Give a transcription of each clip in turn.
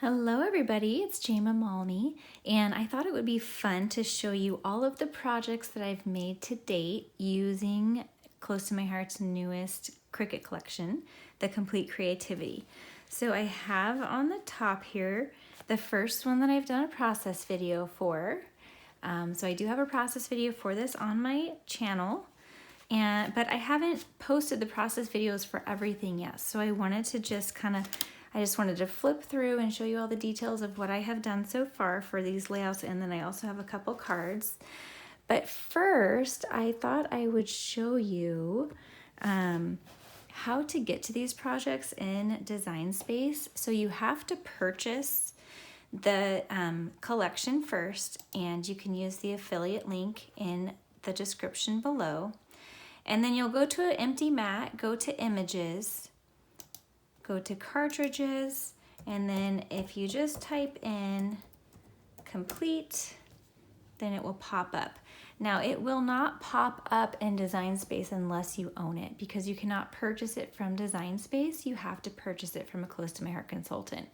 Hello everybody, it's Jama Malney, and I thought it would be fun to show you all of the projects that I've made to date using Close to My Heart's newest Cricut collection, The Complete Creativity. So I have on the top here the first one that I've done a process video for. So I do have a process video for this on my channel, but I haven't posted the process videos for everything yet. So I wanted to just I just wanted to flip through and show you all the details of what I have done so far for these layouts, and then I also have a couple cards. But first, I thought I would show you how to get to these projects in Design Space. So you have to purchase the collection first, and you can use the affiliate link in the description below. And then you'll go to an empty mat, go to Images, go to Cartridges, and then if you just type in Complete, then it will pop up. Now it will not pop up in Design Space unless you own it, because you cannot purchase it from Design Space. You have to purchase it from a Close to My Heart consultant.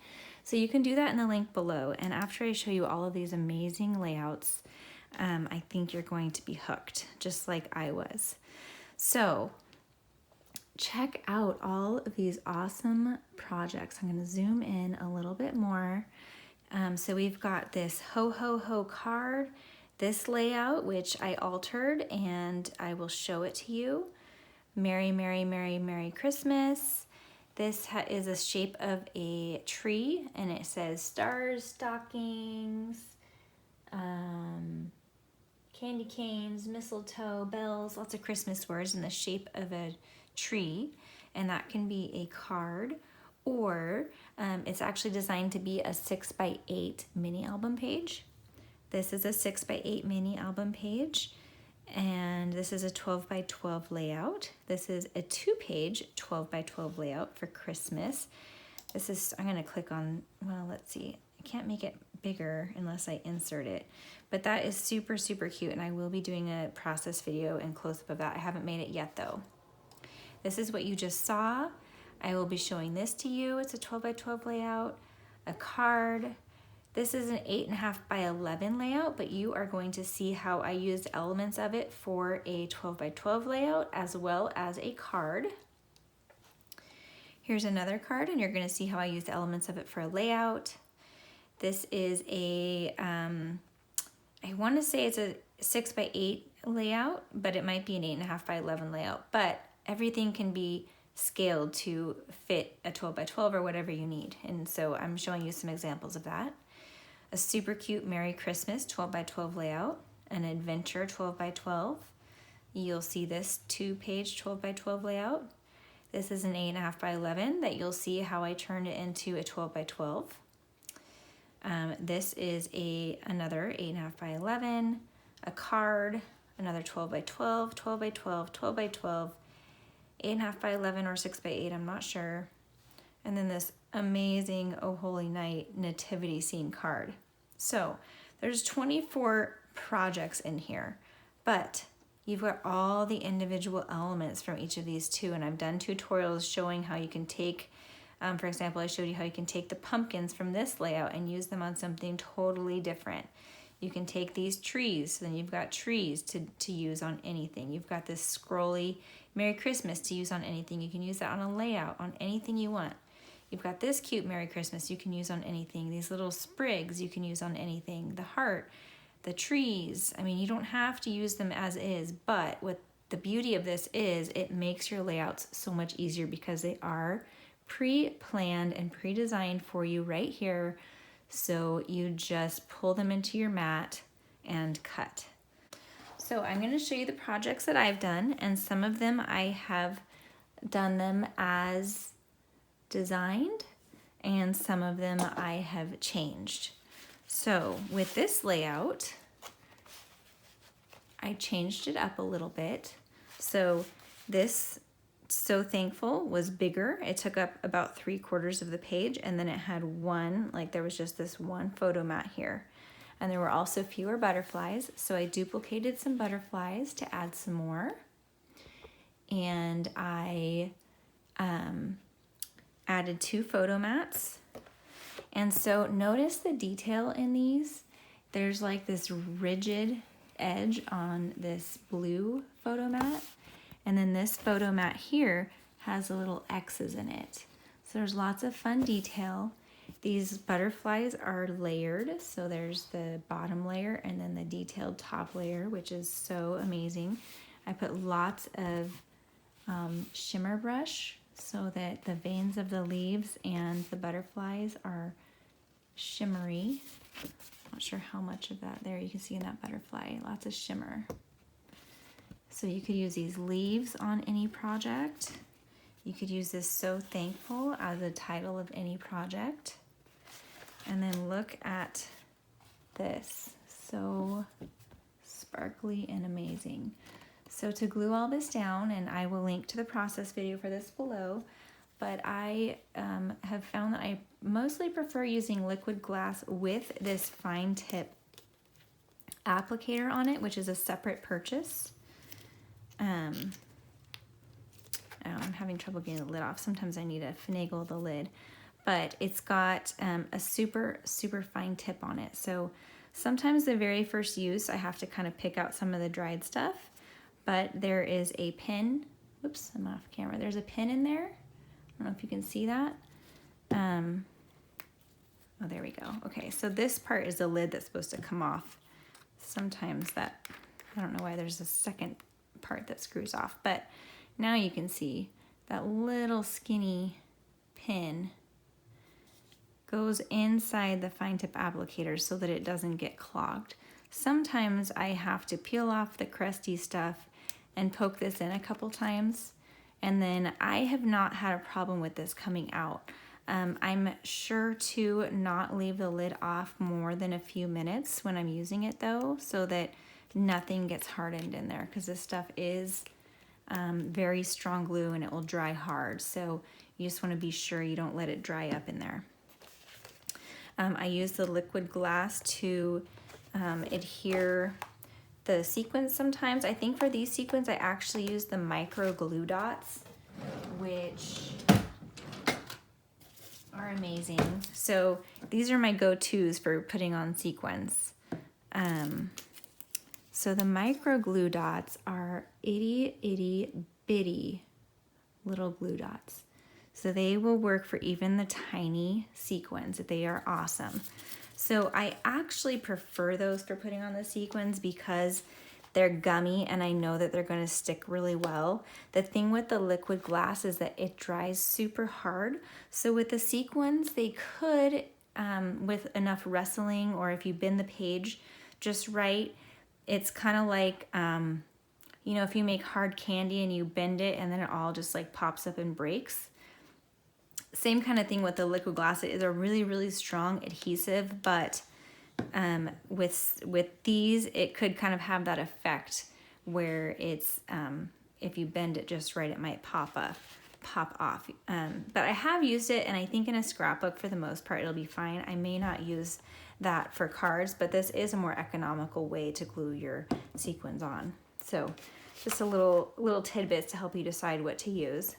So you can do that in the link below. And after I show you all of these amazing layouts, I think you're going to be hooked, just like I was. So check out all of these awesome projects. I'm going to zoom in a little bit more. So we've got this Ho Ho Ho card, this layout, which I altered, and I will show it to you. Merry, Merry, Merry, Merry Christmas. This is a shape of a tree, and it says stars, stockings, candy canes, mistletoe, bells, lots of Christmas words in the shape of a tree, and that can be a card, or it's actually designed to be a 6x8 mini album page. This is a 6x8 mini album page, and this is a 12x12 layout. This is a 2-page 12x12 layout for Christmas. This is, I'm gonna click on, well, let's see, I can't make it bigger unless I insert it, but that is super, super cute, and I will be doing a process video and close-up of that. I haven't made it yet though. This is what you just saw. I will be showing this to you. It's a 12x12 layout, a card. This is an 8.5x11 layout, but you are going to see how I used elements of it for a 12x12 layout as well as a card. Here's another card, and you're gonna see how I used elements of it for a layout. This is a, I wanna say it's a 6x8 layout, but it might be an 8.5x11 layout, but everything can be scaled to fit a 12x12 or whatever you need. And so I'm showing you some examples of that. A super cute Merry Christmas 12x12 layout, an adventure 12x12. You'll see this 2-page 12x12 layout. This is an 8.5x11 that you'll see how I turned it into a 12x12. This is another 8.5x11, a card, another 12x12, 12x12, 12x12, 8.5x11 or 6x8, I'm not sure. And then this amazing Oh Holy Night nativity scene card. So there's 24 projects in here, but you've got all the individual elements from each of these too. And I've done tutorials showing how you can take, for example, I showed you how you can take the pumpkins from this layout and use them on something totally different. You can take these trees, then you've got trees to use on anything. You've got this scrolly Merry Christmas to use on anything. You can use that on a layout, on anything you want. You've got this cute Merry Christmas you can use on anything. These little sprigs you can use on anything. The heart, the trees. I mean, you don't have to use them as is, but what the beauty of this is it makes your layouts so much easier because they are pre-planned and pre-designed for you right here. So you just pull them into your mat and cut. So I'm going to show you the projects that I've done, and some of them I have done them as designed, and some of them I have changed. So with this layout, I changed it up a little bit. So this So Thankful was bigger. It took up about 3/4 of the page, and then it had one, like there was just this one photo mat here. And there were also fewer butterflies, so I duplicated some butterflies to add some more. And I added 2 photo mats, And so notice the detail in these. There's like this rigid edge on this blue photo mat. And then this photo mat here has little X's in it. So there's lots of fun detail. These butterflies are layered. So there's the bottom layer and then the detailed top layer, which is so amazing. I put lots of shimmer brush so that the veins of the leaves and the butterflies are shimmery. Not sure how much of that there you can see in that butterfly, lots of shimmer. So you could use these leaves on any project. You could use this So Thankful as the title of any project. And then look at this, so sparkly and amazing. So to glue all this down, and I will link to the process video for this below, but I have found that I mostly prefer using liquid glass with this fine tip applicator on it, which is a separate purchase. I'm having trouble getting the lid off. Sometimes I need to finagle the lid, but it's got a super, super fine tip on it. So sometimes the very first use, I have to kind of pick out some of the dried stuff, but there is a pin. Whoops, I'm off camera. There's a pin in there. I don't know if you can see that. Oh, there we go. Okay, so this part is the lid that's supposed to come off. Sometimes that, I don't know why there's a second part that screws off, but now you can see that little skinny pin goes inside the fine tip applicator so that it doesn't get clogged. Sometimes I have to peel off the crusty stuff and poke this in a couple times, and then I have not had a problem with this coming out. I'm sure to not leave the lid off more than a few minutes when I'm using it though, so that nothing gets hardened in there, because this stuff is very strong glue and it will dry hard. So you just want to be sure you don't let it dry up in there. I use the liquid glass to adhere the sequins sometimes. I think for these sequins I actually use the micro glue dots, which are amazing. So these are my go-tos for putting on sequins. So the micro glue dots are itty bitty little glue dots. So they will work for even the tiny sequins. They are awesome. So I actually prefer those for putting on the sequins because they're gummy and I know that they're going to stick really well. The thing with the liquid glass is that it dries super hard. So with the sequins, they could, with enough wrestling, or if you bend the page just right, it's kind of like, you know, if you make hard candy and you bend it and then it all just like pops up and breaks. Same kind of thing with the liquid glass. It is a really, really strong adhesive, but with these, it could kind of have that effect where it's, if you bend it just right, it might pop off. But I have used it, and I think in a scrapbook for the most part, it'll be fine. I may not use that for cards, but this is a more economical way to glue your sequins on. So just a little tidbits to help you decide what to use.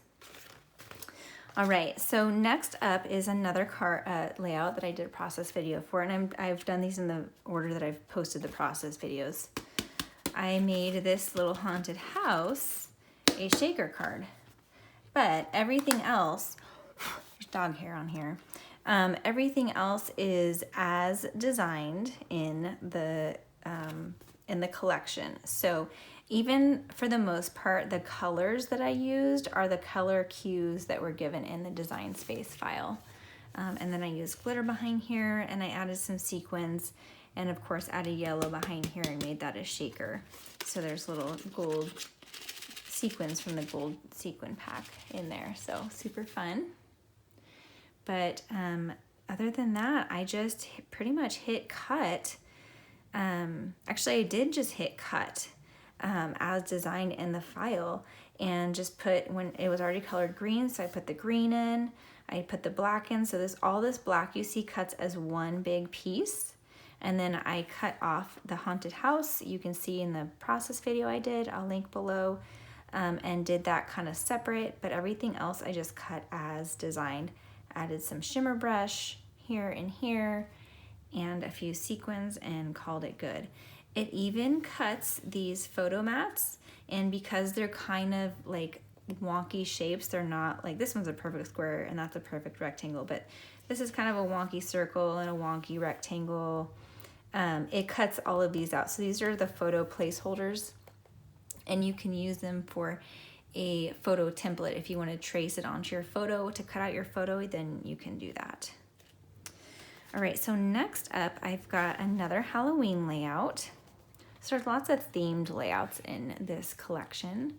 All right, so next up is another card layout that I did a process video for, and I've done these in the order that I've posted the process videos. I made this little haunted house a shaker card, but everything else, there's dog hair on here, everything else is as designed in the collection. So even for the most part, the colors that I used are the color cues that were given in the design space file. And then I used glitter behind here, and I added some sequins, and of course added yellow behind here and made that a shaker. So there's little gold sequins from the gold sequin pack in there. So super fun. But other than that, I just pretty much hit cut. Actually, I did just hit cut as designed in the file, and just put, when it was already colored green, so I put the green in, I put the black in, so all this black you see cuts as one big piece, and then I cut off the haunted house. You can see in the process video I did, I'll link below, and did that kind of separate, but everything else I just cut as designed. Added some shimmer brush here and here and a few sequins and called it good. It even cuts these photo mats, and because they're kind of like wonky shapes, they're not like, this one's a perfect square and that's a perfect rectangle, but this is kind of a wonky circle and a wonky rectangle. It cuts all of these out. So these are the photo placeholders, and you can use them for a photo template. If you want to trace it onto your photo to cut out your photo, then you can do that. All right, so next up, I've got another Halloween layout. So there's lots of themed layouts in this collection.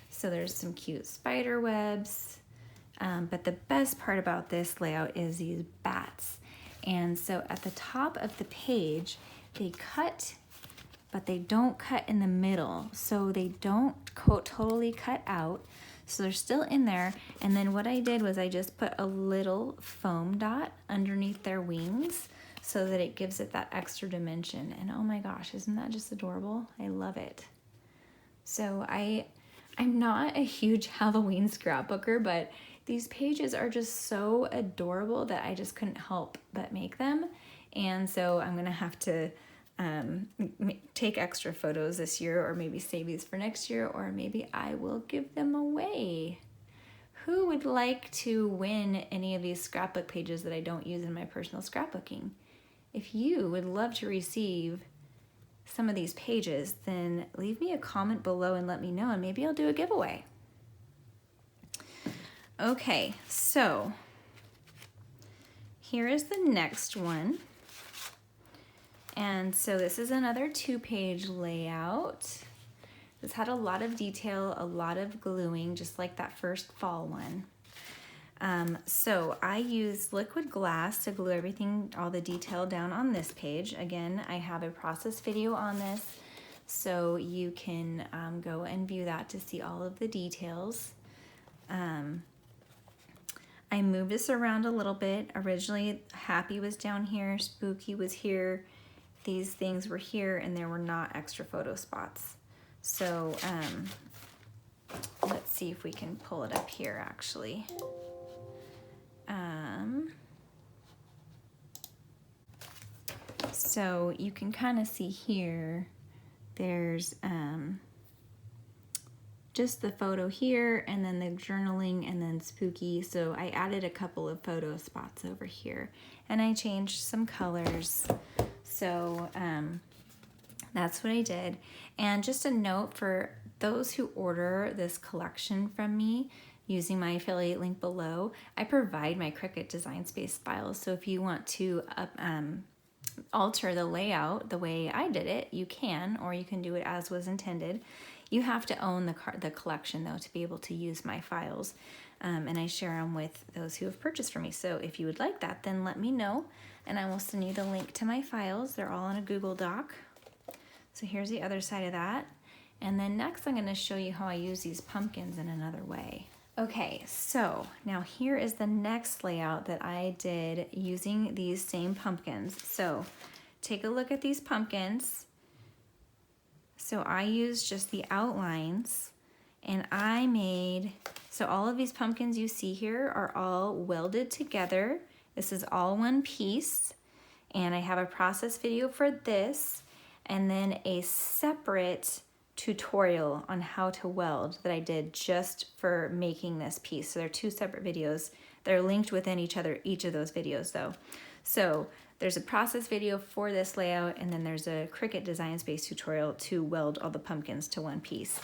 So there's some cute spider webs, but the best part about this layout is these bats. And so at the top of the page, they cut, but they don't cut in the middle. So they don't totally cut out. So they're still in there. And then what I did was I just put a little foam dot underneath their wings so that it gives it that extra dimension. And oh my gosh, isn't that just adorable? I love it. So I'm not a huge Halloween scrapbooker, but these pages are just so adorable that I just couldn't help but make them. And so I'm gonna have to take extra photos this year, or maybe save these for next year, or maybe I will give them away. Who would like to win any of these scrapbook pages that I don't use in my personal scrapbooking? If you would love to receive some of these pages, then leave me a comment below and let me know, and maybe I'll do a giveaway. Okay, so here is the next one. And so this is another 2-page layout. This had a lot of detail, a lot of gluing, just like that first fall one. So I used liquid glass to glue everything, all the detail down on this page. Again, I have a process video on this, so you can go and view that to see all of the details. I moved this around a little bit. Originally, Happy was down here, Spooky was here, these things were here, and there were not extra photo spots. So let's see if we can pull it up here actually. So you can kind of see here, there's just the photo here, and then the journaling, and then Spooky. So I added a couple of photo spots over here, and I changed some colors. So that's what I did. And just a note for those who order this collection from me using my affiliate link below, I provide my Cricut Design Space files. So if you want to alter the layout the way I did it, you can, or you can do it as was intended. You have to own the collection though to be able to use my files, and I share them with those who have purchased from me. So if you would like that, then let me know, and I will send you the link to my files. They're all in a Google Doc. So here's the other side of that. And then next I'm going to show you how I use these pumpkins in another way. Okay, so now here is the next layout that I did using these same pumpkins. So take a look at these pumpkins. So I used just the outlines, and I made, so all of these pumpkins you see here are all welded together. This is all one piece, and I have a process video for this, and then a separate tutorial on how to weld that I did just for making this piece. So they're two separate videos. They're linked within each of those videos though. So there's a process video for this layout, and then there's a Cricut Design Space tutorial to weld all the pumpkins to one piece.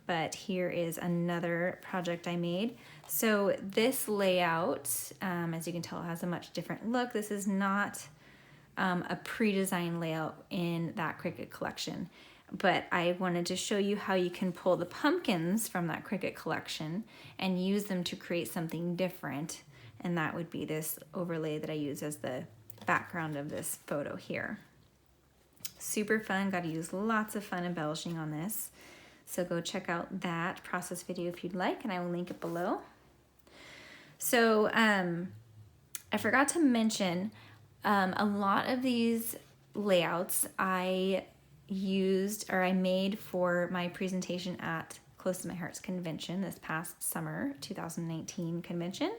But here is another project I made. So this layout, as you can tell, has a much different look. This is not a pre-designed layout in that Cricut collection, but I wanted to show you how you can pull the pumpkins from that Cricut collection and use them to create something different. And that would be this overlay that I use as the background of this photo here. Super fun, got to use lots of fun embellishing on this. So go check out that process video if you'd like, and I will link it below. So I forgot to mention, a lot of these layouts I used, or I made for my presentation at Close to My Heart's convention this past summer, 2019 convention.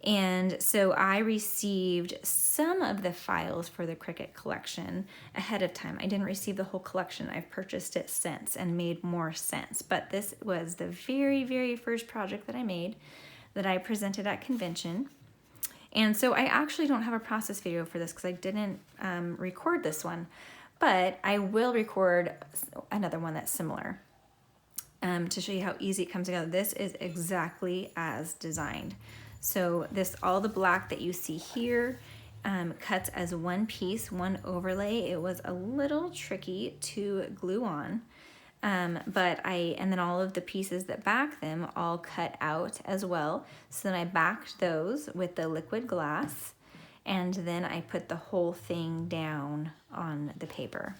And so I received some of the files for the Cricut collection ahead of time. I didn't receive the whole collection. I've purchased it since and made more sense. But this was the very, very first project that I made that I presented at convention. And so I actually don't have a process video for this because I didn't record this one, but I will record another one that's similar to show you how easy it comes together. This is exactly as designed. So all the black that you see here cuts as one piece, one overlay. It was a little tricky to glue on, and then all of the pieces that back them all cut out as well. So then I backed those with the liquid glass, and then I put the whole thing down on the paper.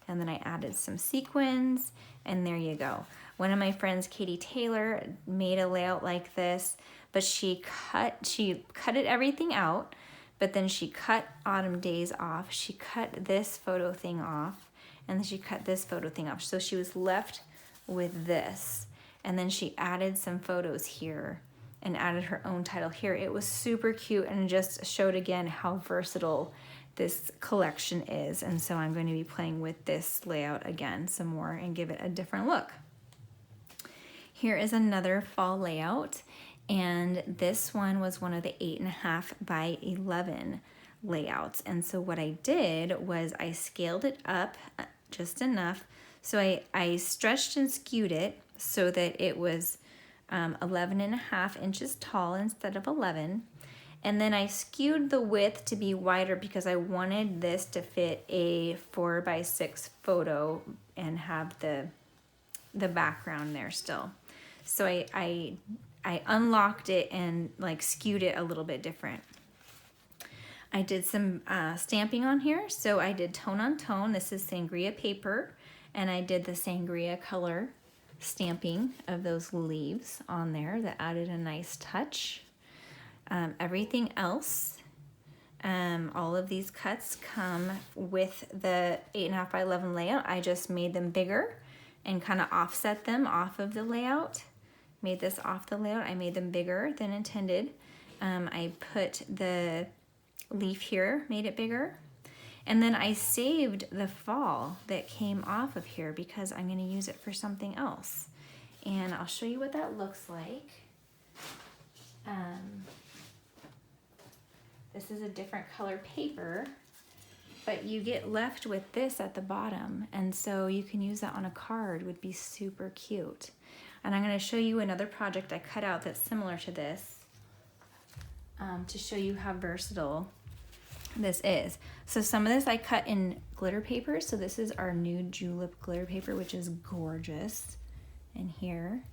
And then I added some sequins, and there you go. One of my friends, Katy Taylor, made a layout like this, but she cut it everything out, but then she cut Autumn Days off. She cut this photo thing off, and then she cut this photo thing off. So she was left with this. And then she added some photos here and added her own title here. It was super cute and just showed again how versatile this collection is. And so I'm going to be playing with this layout again some more and give it a different look. Here is another fall layout, and this one was one of the 8.5 by 11 layouts. And so what I did was I scaled it up just enough. So I stretched and skewed it so that it was 11.5 inches tall instead of 11. And then I skewed the width to be wider because I wanted this to fit a 4x6 photo and have the background there still. So I unlocked it and like skewed it a little bit different. I did some stamping on here. So I did tone on tone. This is sangria paper, and I did the sangria color stamping of those leaves on there that added a nice touch. Everything else, all of these cuts come with the 8.5 by 11 layout. I just made them bigger and kind of offset them off of the layout. Made this off the layout. I made them bigger than intended. I put the leaf here, made it bigger. And then I saved the fall that came off of here because I'm going to use it for something else. And I'll show you what that looks like. This is a different color paper, but you get left with this at the bottom. And so you can use that on a card, would be super cute. And I'm going to show you another project I cut out that's similar to this to show you how versatile this is. So some of this I cut in glitter paper. So this is our new julep glitter paper, which is gorgeous in here.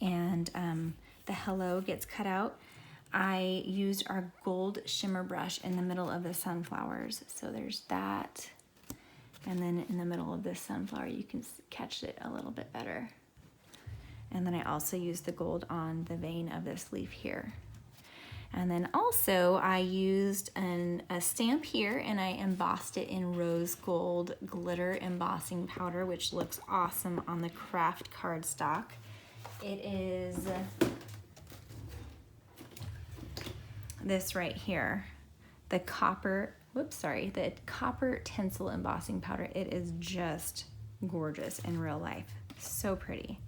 And the hello gets cut out. I used our gold shimmer brush in the middle of the sunflowers. So there's that. And then in the middle of this sunflower, you can catch it a little bit better. And then I also used the gold on the vein of this leaf here. And then also I used a stamp here, and I embossed it in rose gold glitter embossing powder, which looks awesome on the craft cardstock. It is this right here, the copper tinsel embossing powder. It is just gorgeous in real life, so pretty.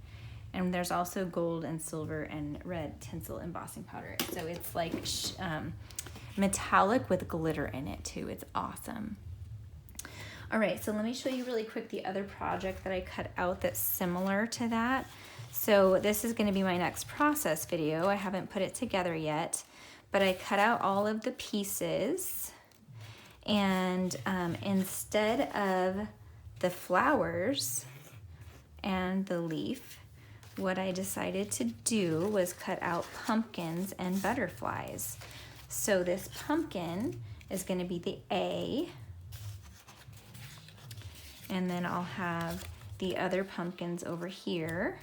And there's also gold and silver and red tinsel embossing powder. So it's like metallic with glitter in it too. It's awesome. All right, so let me show you really quick the other project that I cut out that's similar to that. So this is going to be my next process video. I haven't put it together yet, but I cut out all of the pieces, and instead of the flowers and the leaf, what I decided to do was cut out pumpkins and butterflies. So this pumpkin is going to be the A, and then I'll have the other pumpkins over here,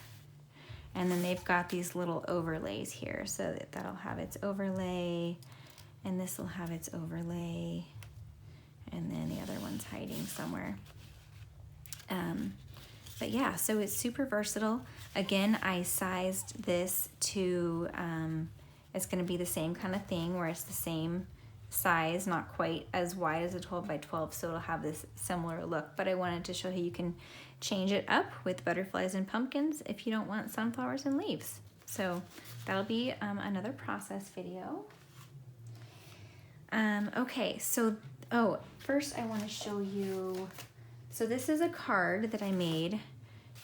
and then they've got these little overlays here, so that'll have its overlay, and this will have its overlay, and then the other one's hiding somewhere. But yeah, so it's super versatile. Again, I sized this to it's gonna be the same kind of thing where it's the same size, not quite as wide as a 12 by 12, so it'll have this similar look. But I wanted to show you can change it up with butterflies and pumpkins if you don't want sunflowers and leaves. So that'll be another process video. Okay, so first I want to show you, so this is a card that I made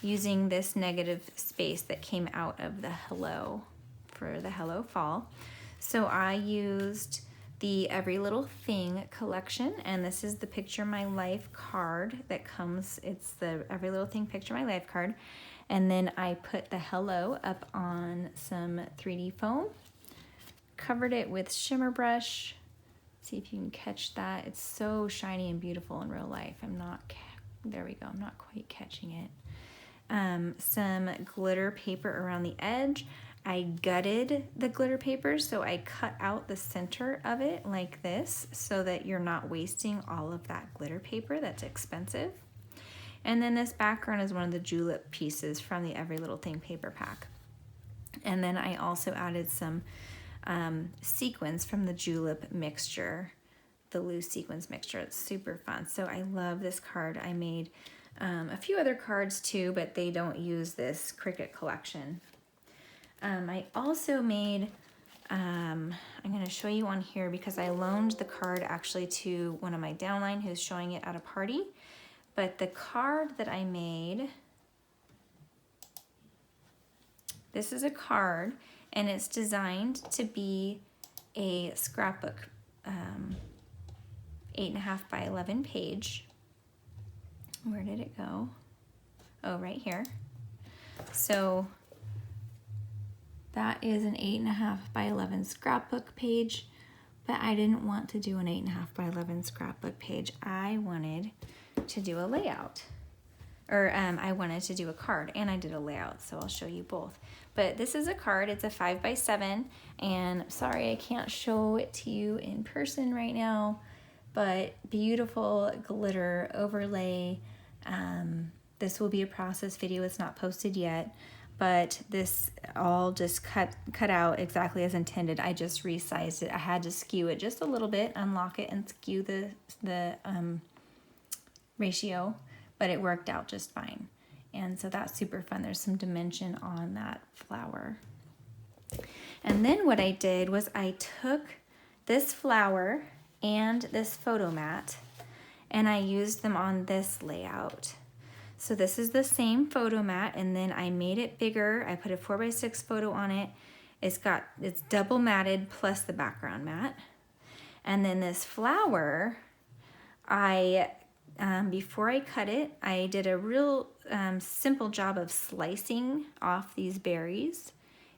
using this negative space that came out of the hello for the Hello Fall. So I used the Every Little Thing collection, and this is the Picture My Life card that comes, it's the Every Little Thing Picture My Life card. And then I put the hello up on some 3D foam, covered it with shimmer brush. See if you can catch that. It's so shiny and beautiful in real life. There we go, I'm not quite catching it. Some glitter paper around the edge. I gutted the glitter paper, so I cut out the center of it like this so that you're not wasting all of that glitter paper. That's expensive. And then this background is one of the julep pieces from the Every Little Thing paper pack. And then I also added some sequins from the julep mixture, the loose sequins mixture. It's super fun. So I love this card. I made a few other cards too, but they don't use this Cricut collection. I also made, I'm going to show you on here because I loaned the card actually to one of my downline who's showing it at a party. But the card that I made, this is a card and it's designed to be a scrapbook, 8.5 by 11 page. Where did it go? Oh, right here. So that is an 8.5 by 11 scrapbook page, but I didn't want to do an 8.5 by 11 scrapbook page. I wanted to do a layout, or I wanted to do a card, and I did a layout, so I'll show you both. But this is a card, it's a 5 by 7, and sorry I can't show it to you in person right now, but beautiful glitter overlay. This will be a process video, it's not posted yet, but this all just cut out exactly as intended. I just resized it. I had to skew it just a little bit, unlock it and skew the ratio, but it worked out just fine. And so that's super fun. There's some dimension on that flower. And then what I did was I took this flower and this photo mat and I used them on this layout. So this is the same photo mat, and then I made it bigger. I put a 4 by 6 photo on it. It's double matted plus the background mat. And then this flower, before I cut it, I did a real simple job of slicing off these berries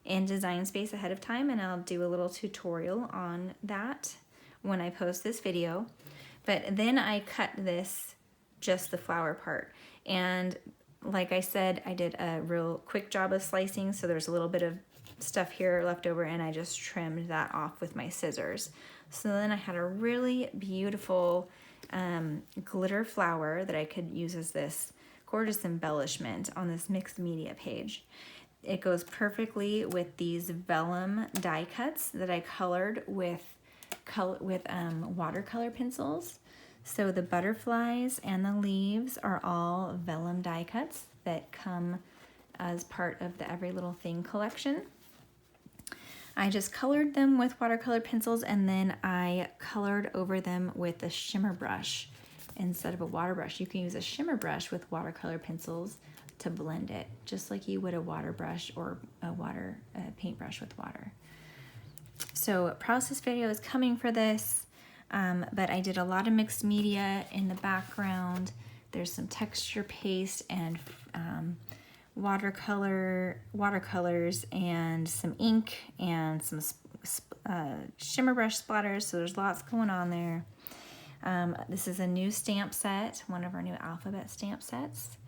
in Design Space ahead of time, and I'll do a little tutorial on that when I post this video. But then I cut this, just the flower part. And like I said, I did a real quick job of slicing, so there's a little bit of stuff here left over, and I just trimmed that off with my scissors. So then I had a really beautiful glitter flower that I could use as this gorgeous embellishment on this mixed media page. It goes perfectly with these vellum die cuts that I colored with watercolor pencils. So the butterflies and the leaves are all vellum die cuts that come as part of the Every Little Thing collection. I just colored them with watercolor pencils, and then I colored over them with a shimmer brush instead of a water brush. You can use a shimmer brush with watercolor pencils to blend it, just like you would a water brush or a paintbrush with water. So a process video is coming for this. But I did a lot of mixed media in the background. There's some texture paste and watercolors and some ink and some shimmer brush splatters. So there's lots going on there. This is a new stamp set, one of our new alphabet stamp sets.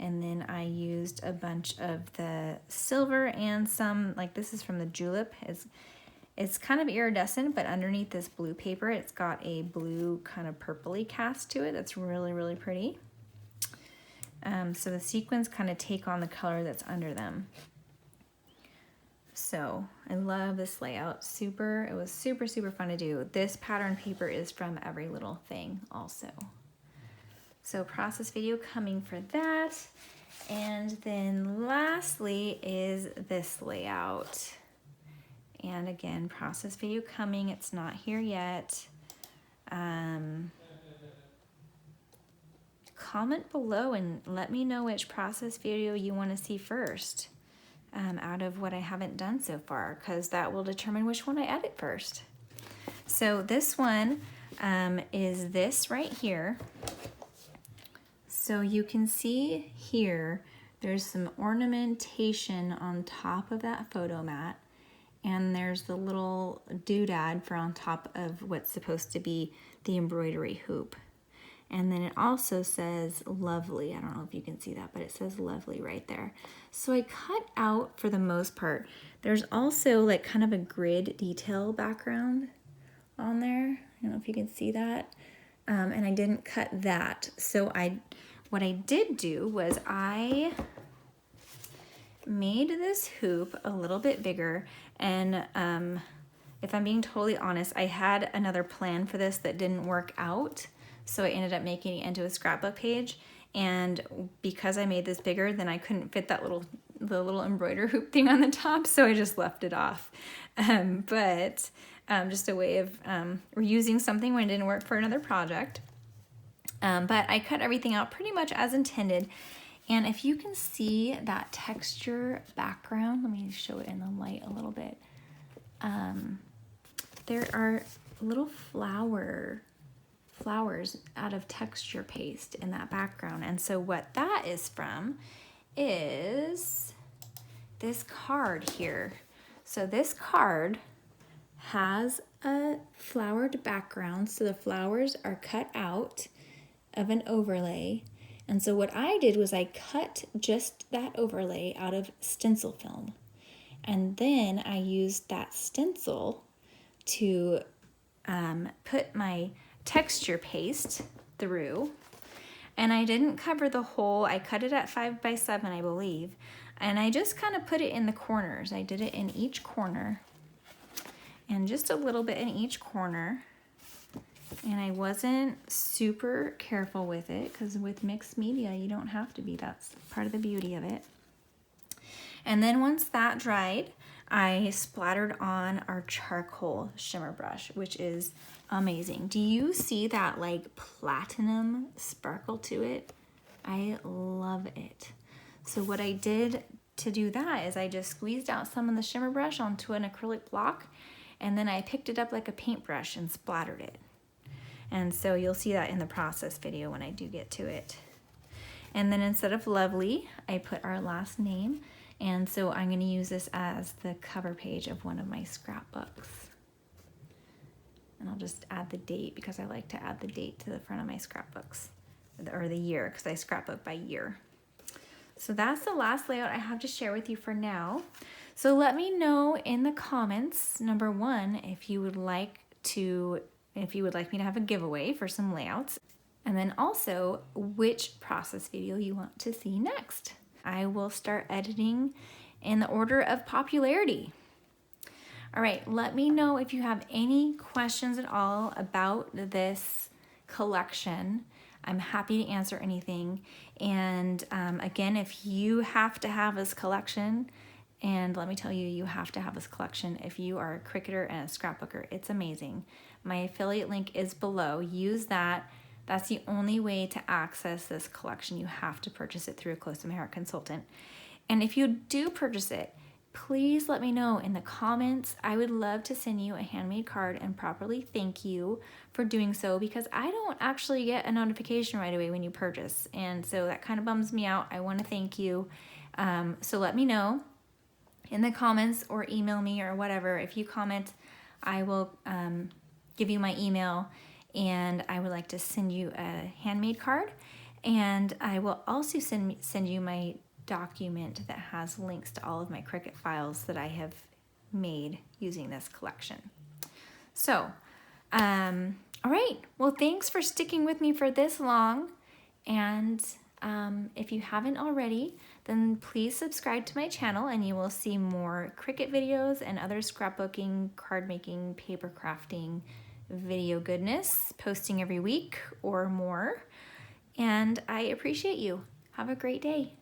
And then I used a bunch of the silver and some, like this is from the julep. It's kind of iridescent, but underneath this blue paper, it's got a blue kind of purpley cast to it. That's really, really pretty. So the sequins kind of take on the color that's under them. So I love this layout. It was super, super fun to do. This pattern paper is from Every Little Thing also. So process video coming for that. And then lastly is this layout. And again, process video coming. It's not here yet. Comment below and let me know which process video you want to see first out of what I haven't done so far, because that will determine which one I edit first. So this one is this right here. So you can see here, there's some ornamentation on top of that photo mat, and there's the little doodad for on top of what's supposed to be the embroidery hoop. And then it also says lovely. I don't know if you can see that, but it says lovely right there. So I cut out, for the most part, there's also like kind of a grid detail background on there. I don't know if you can see that. And I didn't cut that. So what I did do was I made this hoop a little bit bigger, and if I'm being totally honest, I had another plan for this that didn't work out. So I ended up making it into a scrapbook page, and because I made this bigger, then I couldn't fit that the little embroider hoop thing on the top, so I just left it off. But just a way of reusing something when it didn't work for another project. But I cut everything out pretty much as intended. And if you can see that texture background, let me show it in the light a little bit. There are little flowers out of texture paste in that background. And so what that is from is this card here. So this card has a flowered background. So the flowers are cut out of an overlay. And so what I did was I cut just that overlay out of stencil film. And then I used that stencil to put my texture paste through, and I didn't cover the whole. I cut it at 5 by 7, I believe, and I just kind of put it in the corners. I did it in each corner, and just a little bit in each corner, and I wasn't super careful with it, because with mixed media you don't have to be. That's part of the beauty of it. And then once that dried, I splattered on our charcoal shimmer brush, which is amazing. Do you see that like platinum sparkle to it? I love it. So what I did to do that is I just squeezed out some of the shimmer brush onto an acrylic block, and then I picked it up like a paintbrush and splattered it. And so you'll see that in the process video when I do get to it. And then instead of lovely, I put our last name. And so I'm going to use this as the cover page of one of my scrapbooks. And I'll just add the date, because I like to add the date to the front of my scrapbooks, or the year, because I scrapbook by year. So that's the last layout I have to share with you for now. So let me know in the comments, number one, if you would like me to have a giveaway for some layouts, and then also which process video you want to see next. I will start editing in the order of popularity. All right, let me know if you have any questions at all about this collection. I'm happy to answer anything. And again, if you have to have this collection, and let me tell you, you have to have this collection if you are a Cricketer and a scrapbooker. It's amazing. My affiliate link is below. Use that. That's the only way to access this collection. You have to purchase it through a Close to My Heart consultant. And if you do purchase it, please let me know in the comments. I would love to send you a handmade card and properly thank you for doing so, because I don't actually get a notification right away when you purchase. And so that kind of bums me out. I want to thank you. So let me know in the comments, or email me, or whatever. If you comment, I will give you my email, and I would like to send you a handmade card, and I will also send you my document that has links to all of my Cricut files that I have made using this collection. So, all right, well, thanks for sticking with me for this long, and If you haven't already, then please subscribe to my channel and you will see more Cricut videos and other scrapbooking, card making, paper crafting video goodness, posting every week or more. And I appreciate you. Have a great day.